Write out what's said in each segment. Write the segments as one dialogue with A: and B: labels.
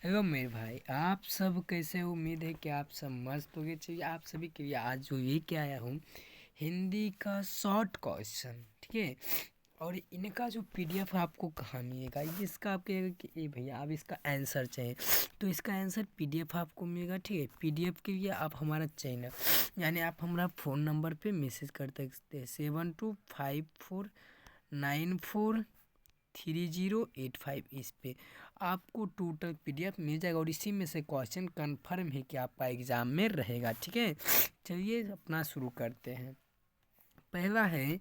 A: Hello मेरे भाई, आप सब कैसे हो? उम्मीद है कि आप सब मस्त होगे। चाहिए आप सभी के लिए आज जो ये क्या आया हूँ, हिंदी का शॉर्ट क्वेश्चन, ठीक है। और इनका जो पीडीएफ आपको कहाँ मिलेगा, ये इसका आप कहेगा कि ए भैया आप इसका आंसर चाहिए, तो इसका आंसर पीडीएफ आपको मिलेगा, ठीक है। पीडीएफ के लिए आप हमारा चैनल यानी आप हमारा फ़ोन नंबर पे मैसेज कर सकते हैं 7254943085। इस पे आपको टोटल पीडीएफ मिल जाएगा और इसी में से क्वेश्चन कंफर्म है कि आपका एग्ज़ाम में रहेगा, ठीक है। चलिए अपना शुरू करते हैं। पहला है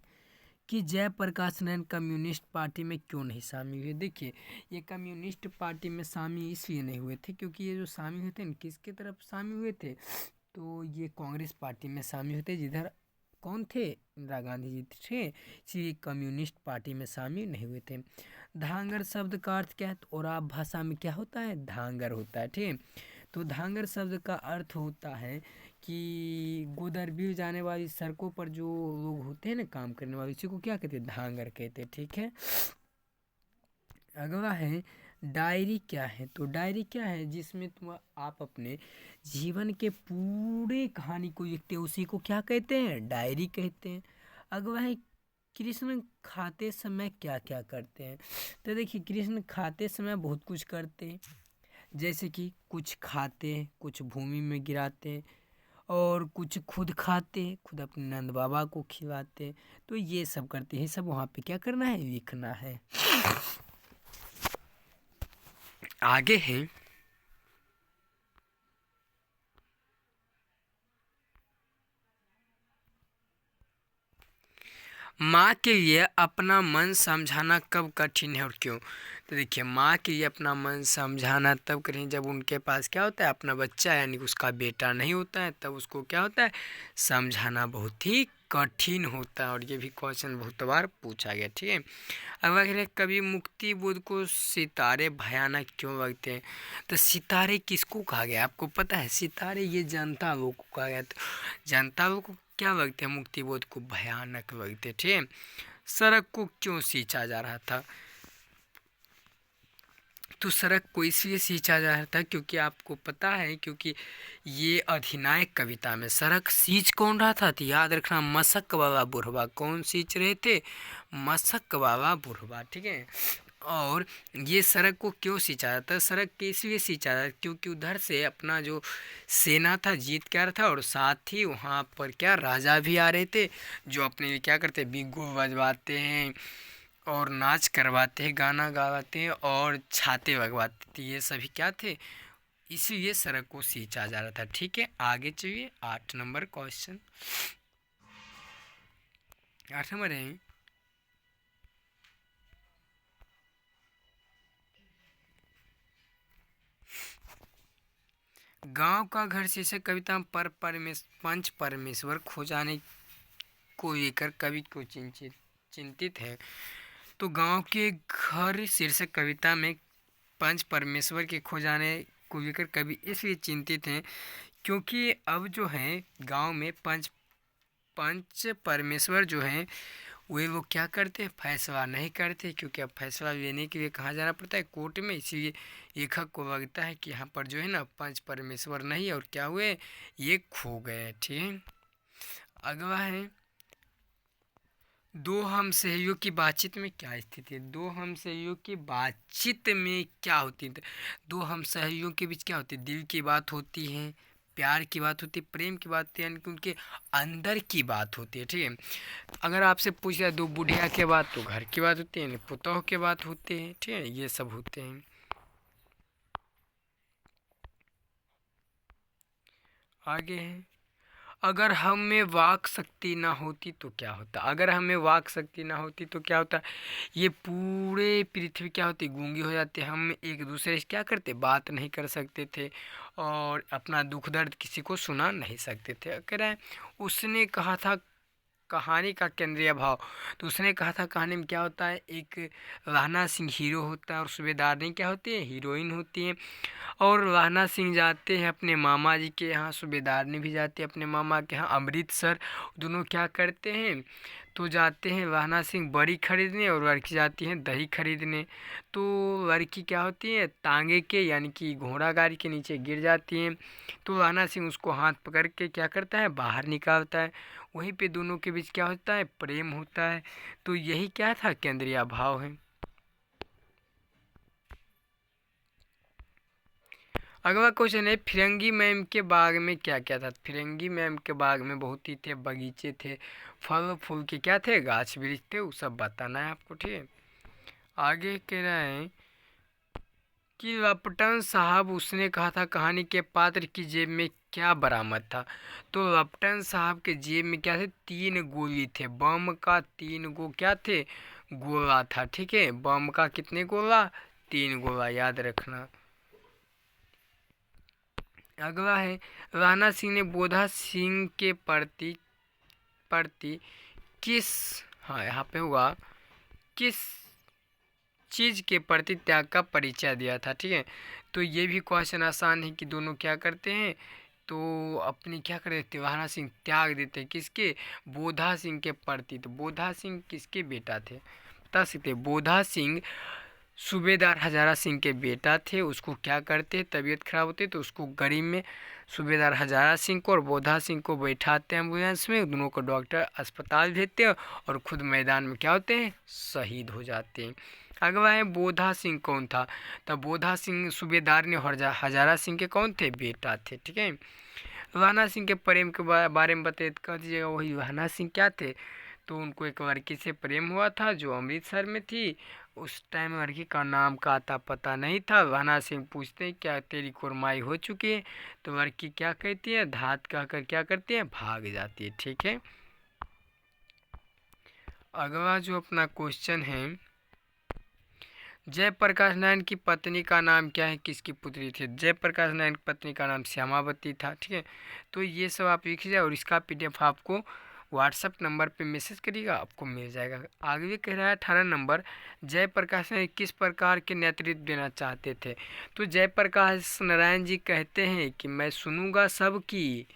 A: कि जयप्रकाश नारायण कम्युनिस्ट पार्टी में क्यों नहीं शामिल हुए। देखिए, ये कम्युनिस्ट पार्टी में शामिल इसलिए नहीं हुए थे क्योंकि ये जो शामिल हुए थे न, किसके तरफ शामिल हुए थे, तो ये कांग्रेस पार्टी में शामिल हुए थे, जिधर कौन थे, इंदिरा गांधी जी थे, इसलिए कम्युनिस्ट पार्टी में शामिल नहीं हुए थे। धांगर शब्द का अर्थ क्या है, तो और आप भाषा में क्या होता है, धांगर होता है, ठीक है। तो धांगर शब्द का अर्थ होता है कि गोदरबील जाने वाली सड़कों पर जो लोग होते हैं ना, काम करने वाले, उसी को क्या कहते हैं, धांगर कहते हैं, ठीक है। अगला है डायरी क्या है, तो डायरी क्या है, जिसमें तुम आप अपने जीवन के पूरे कहानी को लिखते हो, उसी को क्या कहते हैं, डायरी कहते हैं। अगला है कृष्ण खाते समय क्या क्या करते हैं, तो देखिए कृष्ण खाते समय बहुत कुछ करते हैं, जैसे कि कुछ खाते हैं, कुछ भूमि में गिराते हैं, और कुछ खुद खाते हैं, खुद अपने नंद बाबा को खिलाते हैं। तो ये सब करते हैं, सब वहाँ पे क्या करना है, लिखना है। आगे है माँ के लिए अपना मन समझाना कब कठिन है और क्यों। तो देखिए, माँ के लिए अपना मन समझाना तब कठिन जब उनके पास क्या होता है, अपना बच्चा यानी कि उसका बेटा नहीं होता है, तब उसको क्या होता है, समझाना बहुत ही कठिन होता है। और ये भी क्वेश्चन बहुत बार पूछा गया, ठीक है। अब अगर कभी मुक्ति बोध को सितारे भयानक क्यों लगते हैं, तो सितारे किसको कहा गया आपको पता है, सितारे ये जनता लोग को कहा गया। तो जनता लोग को क्या लगते हैं, मुक्ति बोध को भयानक लगते हैं, ठीक है। सड़क को क्यों सींचा जा रहा था, तो सड़क को इसलिए सींचा जा रहा था क्योंकि आपको पता है, क्योंकि ये अधिनायक कविता में सड़क सींच कौन रहा था, तो याद रखना, मशक वाला बुढ़वा। कौन सींच रहे थे, मशक वाला बुढ़वा, ठीक है। और ये सड़क को क्यों सींचा जाता है, सड़क के इसलिए सींचा जाता है क्योंकि उधर से अपना जो सेना था जीत के आ रहा था, और साथ ही वहाँ पर क्या राजा भी आ रहे थे, जो अपने लिए क्या करते हैं, बिग्गू बजवाते हैं और नाच करवाते हैं, गाना गावाते हैं और छाते लगवाते थे, ये सभी क्या थे, इसीलिए सड़क को सींचा जा रहा था, ठीक है। आगे चलिए 8 नंबर क्वेश्चन। 8 नंबर है, गांव का घर शीर्षक कविता पर पंच परमेश्वर खो जाने को लेकर कवि को चिंतित है। तो गांव के घर शीर्षक कविता में पंच परमेश्वर के खो जाने को लेकर कवि इसलिए चिंतित हैं क्योंकि अब जो है गांव में पंच पंच परमेश्वर जो हैं वे वो क्या करते हैं, फैसला नहीं करते, क्योंकि अब फैसला लेने के लिए कहाँ जाना पड़ता है, कोर्ट में। इसीलिए लेखक को लगता है कि यहाँ पर जो है ना पंच परमेश्वर नहीं, और क्या हुए, ये खो गए, ठीक है। अगला है दो हम सहयोग की बातचीत में क्या स्थिति है, दो हम सहयोग की बातचीत में क्या होती है, दो हम सहयोग के बीच क्या होती है, दिल की बात होती है, प्यार की बात होती है, प्रेम की बात होती है, यानी कि उनके अंदर की बात होती है, ठीक है। अगर आपसे पूछ लिया दो बुढ़िया के बात, तो घर की बात होती है, पुतोह के बात होते हैं, ठीक है, ये सब होते हैं। आगे है अगर हमें वाक शक्ति ना होती तो क्या होता, अगर हमें वाक शक्ति ना होती तो क्या होता, ये पूरे पृथ्वी क्या होती, गूंगी हो जाती, हम एक दूसरे से क्या करते, बात नहीं कर सकते थे, और अपना दुख दर्द किसी को सुना नहीं सकते थे। कह रहे हैं उसने कहा था कहानी का केंद्रीय भाव, तो उसने कहा था कहानी में क्या होता है, एक राणा सिंह हीरो होता है और सूबेदारनी क्या होती है, हीरोइन होती है। और राणा सिंह जाते हैं अपने मामा जी के यहाँ, सूबेदारनी भी जाती है अपने मामा के यहाँ अमृतसर। दोनों क्या करते हैं, तो जाते हैं राणा सिंह बड़ी खरीदने और लड़की जाती है दही खरीदने। तो लड़की क्या होती है, तांगे के यानी कि घोड़ा गाड़ी के नीचे गिर जाती है। तो राणा सिंह उसको हाथ पकड़ के क्या करता है, बाहर निकालता है। वहीं पे दोनों के बीच क्या होता है, प्रेम होता है। तो यही क्या था, केंद्रीय भाव है। अगला क्वेश्चन है, फिरंगी मैम के बाग में क्या क्या था। फिरंगी मैम के बाग में बहुत ही थे, बगीचे थे, फल फूल के क्या थे, गाछ वृक्ष थे, वो सब बताना है आपको, ठीक है। आगे कह रहे हैं कि लपटन साहब, उसने कहा था कहानी के पात्र की जेब में क्या बरामद था। तो लपटन साहब के जेब में क्या थे, 3 गोली थे, बम का 3 गो क्या थे, गोला था, ठीक है। बम का कितने गोला, 3 गोला, याद रखना। अगला है, राणा सिंह ने बोधा सिंह के प्रति प्रति किस, हाँ यहाँ पे हुआ, किस चीज़ के प्रति त्याग का परिचय दिया था, ठीक है। तो ये भी क्वेश्चन आसान है कि दोनों क्या करते हैं, तो अपनी क्या कर देते, राणा सिंह त्याग देते हैं किसके, बोधा सिंह के प्रति। तो बोधा सिंह किसके बेटा थे, बता सकते, बोधा सिंह सूबेदार हजारा सिंह के बेटा थे। उसको क्या करते, तबीयत खराब होती तो उसको गरीब में सूबेदार हजारा सिंह को और बोधा सिंह को बैठाते हैं एम्बुलेंस में, दोनों को डॉक्टर अस्पताल भेजते हैं और खुद मैदान में क्या होते हैं, शहीद हो जाते हैं। अगला है, बोधा सिंह कौन था। तब बोधा सिंह सूबेदार ने हजारा सिंह के कौन थे, बेटा थे, ठीक है। राणा सिंह के प्रेम के बारे में बताइए, कह दीजिएगा वही राणा सिंह क्या थे। तो उनको एक लड़की से प्रेम हुआ था जो अमृतसर में थी। उस टाइम लड़की का नाम का आता पता नहीं था। राणा सिंह पूछते हैं क्या तेरी कुरमाई हो चुकी है। तो लड़की क्या कहती है, धात कहकर क्या करती है, भाग जाती है, ठीक है। अगला जो अपना क्वेश्चन है, जयप्रकाश नारायण की पत्नी का नाम क्या है, किसकी पुत्री थी। जयप्रकाश नारायण की पत्नी का नाम श्यामावती था, ठीक है। तो ये सब आप लिखिए और इसका PDF आपको व्हाट्सएप नंबर पे मैसेज करिएगा, आपको मिल जाएगा। आगे कह रहा है 18 नंबर, जयप्रकाश नारायण किस प्रकार के नेतृत्व देना चाहते थे। तो जयप्रकाश नारायण जी कहते हैं कि मैं सुनूंगा सबकी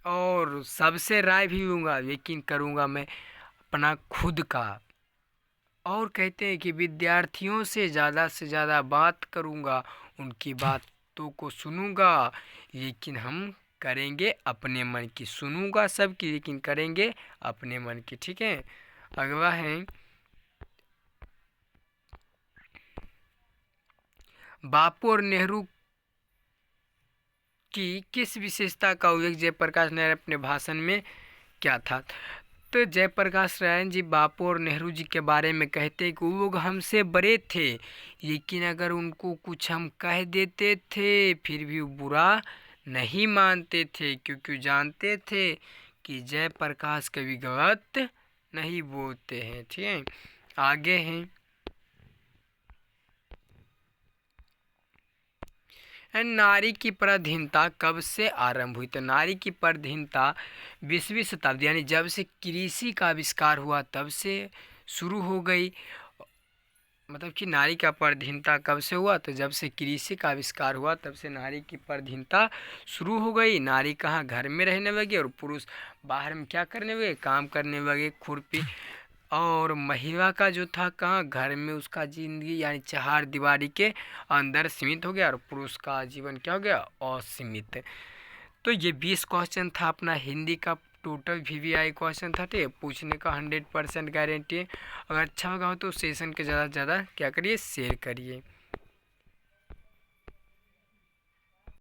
A: और सबसे राय भी लूँगा, लेकिन करूँगा मैं अपना खुद का। और कहते हैं कि विद्यार्थियों से ज़्यादा बात करूँगा, उनकी बातों को सुनूंगा, लेकिन हम करेंगे अपने मन की। सुनूंगा सबकी लेकिन करेंगे अपने मन की, ठीक है। अगला है, बापू और नेहरू की किस विशेषता का उल्लेख जयप्रकाश नारायण अपने भाषण में क्या था। तो जयप्रकाश नारायण जी बापू और नेहरू जी के बारे में कहते हैं कि वो लोग हमसे बड़े थे, लेकिन अगर उनको कुछ हम कह देते थे फिर भी वो बुरा नहीं मानते थे, क्योंकि जानते थे कि जयप्रकाश कभी गलत नहीं बोलते हैं, ठीक है। आगे हैं, नारी की पराधीनता कब से आरंभ हुई। तो नारी की पराधीनता 20वीं शताब्दी यानी जब से कृषि का आविष्कार हुआ तब से शुरू हो गई। मतलब कि नारी का पराधीनता कब से हुआ, तो जब से कृषि का आविष्कार हुआ तब से नारी की पराधीनता शुरू हो गई। नारी कहाँ, घर में रहने लगी और पुरुष बाहर में क्या करने लगे, काम करने लगे, खुरपी। और महिला का जो था कहाँ, घर में उसका जिंदगी यानी चार दीवारी के अंदर सीमित हो गया और पुरुष का जीवन क्या हो गया, असीमित। तो ये 20 क्वेश्चन था अपना हिंदी का, टोटल VVI क्वेश्चन था, ठीक है। पूछने का 100% गारंटी है। अगर अच्छा लगा हो तो सेशन के ज़्यादा से ज़्यादा क्या करिए, शेयर करिए।